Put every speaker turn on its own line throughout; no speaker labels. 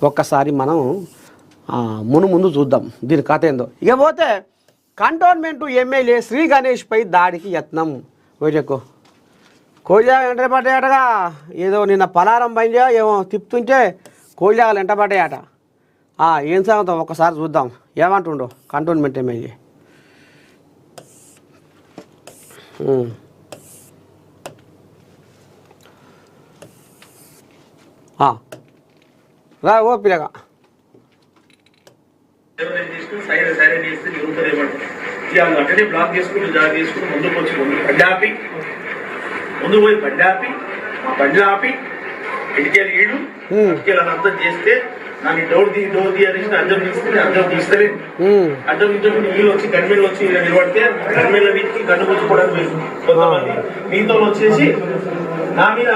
ఒక్కసారి మనం ముందు చూద్దాం దీని కథ ఏందో. ఇకపోతే కంటోన్మెంట్ ఎమ్మెల్యే శ్రీ గణేష్పై దాడికి యత్నం. వేజకు కోయిలాగలు ఎంటపడ్డాయటగా. ఏదో నిన్న పలారం బంజా ఏమో తిప్పుతుంటే కోయిలాగలు ఎంటపడ్డాయట. ఏం సాగుతాం ఒక్కసారి చూద్దాం ఏమంటుండో కంటోన్మెంట్ ఎమ్మెల్యే. రా ఓ పిల్లగా
బ్లాక్ చేసుకుని జాగ్రత్త చేసుకుని ముందుకు వచ్చి ముందు పోయి బండి ఆపి ఆ బండి ఆపి ఇటుకెళ్ళి ఈడు ఇటుకెళ్ళి అర్థం చేస్తే నాకు డోర్ ది అనేసి అర్థం తీసుకుని అర్థం తీస్తలేదు. అర్థం ఇంతకు నీళ్ళు వచ్చి గన్మెన్లు వచ్చి నిలబడితే గన్మెన్ల వీటికి గన్ను పుచ్చుకోవడానికి కొంతమంది మీతో వచ్చేసి నా మీద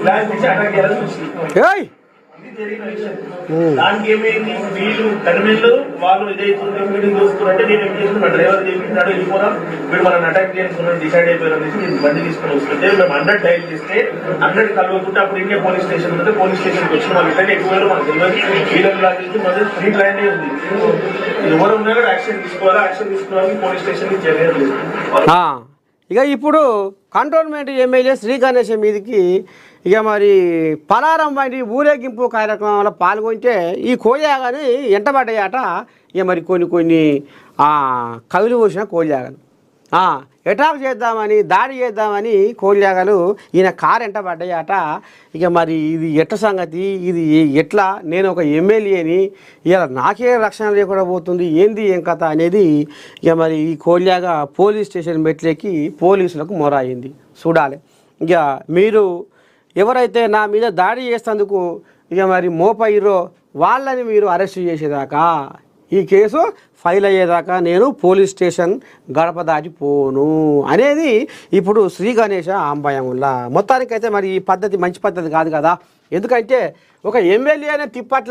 ఫ్లాష్ తీసి అటాక్ చేయాలని వచ్చింది. దానికి ఏమైంది వీళ్ళు గన్మెన్లు వాళ్ళు ఇదైతుంది మీటింగ్ చూసుకున్నట్టే నేను ఏం చేసిన డ్రైవర్ చెప్పినాడు వెళ్ళిపోరా వీడు మనం అటాక్ చేసుకున్నాడు డిసైడ్ అయిపోయారు అనేసి నేను బండి తీసుకుని వస్తుంటే మేము 100 డైల్ చేస్తే 100 కలవకుంటే అప్పుడు ఇండియా పోలీస్ స్టేషన్ ఉంటే పోలీస్ స్టేషన్కి వచ్చిన వాళ్ళు ఇట్లనే ఎక్కువ మనకు తెలియదు వీళ్ళని లాగేసి మన ఫ్రీ ల్యాండే ఉంది. ఎవరు ఉన్నా కూడా యాక్షన్ తీసుకోవాలా యాక్షన్ తీసుకోవడానికి పోలీస్ స్టేషన్కి జరిగేది.
ఇక ఇప్పుడు కంటోన్మెంట్ ఎమ్మెల్యే శ్రీ గణేష్ మీదకి ఇక మరి పలారం వంటి ఊరేగింపు కార్యక్రమంలో పాల్గొంటే ఈ కోయాగని ఎంటబడ్డాయట. ఇక మరి కొన్ని కవిలు పోసిన కోయాగలు అటాక్ చేద్దామని దాడి చేద్దామని కోయాగలు ఈయన కారు ఎంటబడ్డాయట. ఇక మరి ఇది ఎట్ల సంగతి, ఇది ఎట్లా, నేను ఒక ఎమ్మెల్యేని ఇలా నాకే రక్షణ లేకుండా పోతుంది ఏంది ఏం కథ అనేది ఇక మరి ఈ కోల్యాగా పోలీస్ స్టేషన్ మెట్లెక్కి పోలీసులకు మొరాయింది. చూడాలి ఇక మీరు ఎవరైతే నా మీద దాడి చేసేందుకు ఇక మరి మోపయ్యారో వాళ్ళని మీరు అరెస్ట్ చేసేదాకా ఈ కేసు ఫైల్ అయ్యేదాకా నేను పోలీస్ స్టేషన్ గడప దాటిపోను అనేది ఇప్పుడు శ్రీ గణేష ఆంబయంలా. మొత్తానికైతే మరి ఈ పద్ధతి మంచి పద్ధతి కాదు కదా. ఎందుకంటే ఒక ఎమ్మెల్యేనే తిప్పట్ల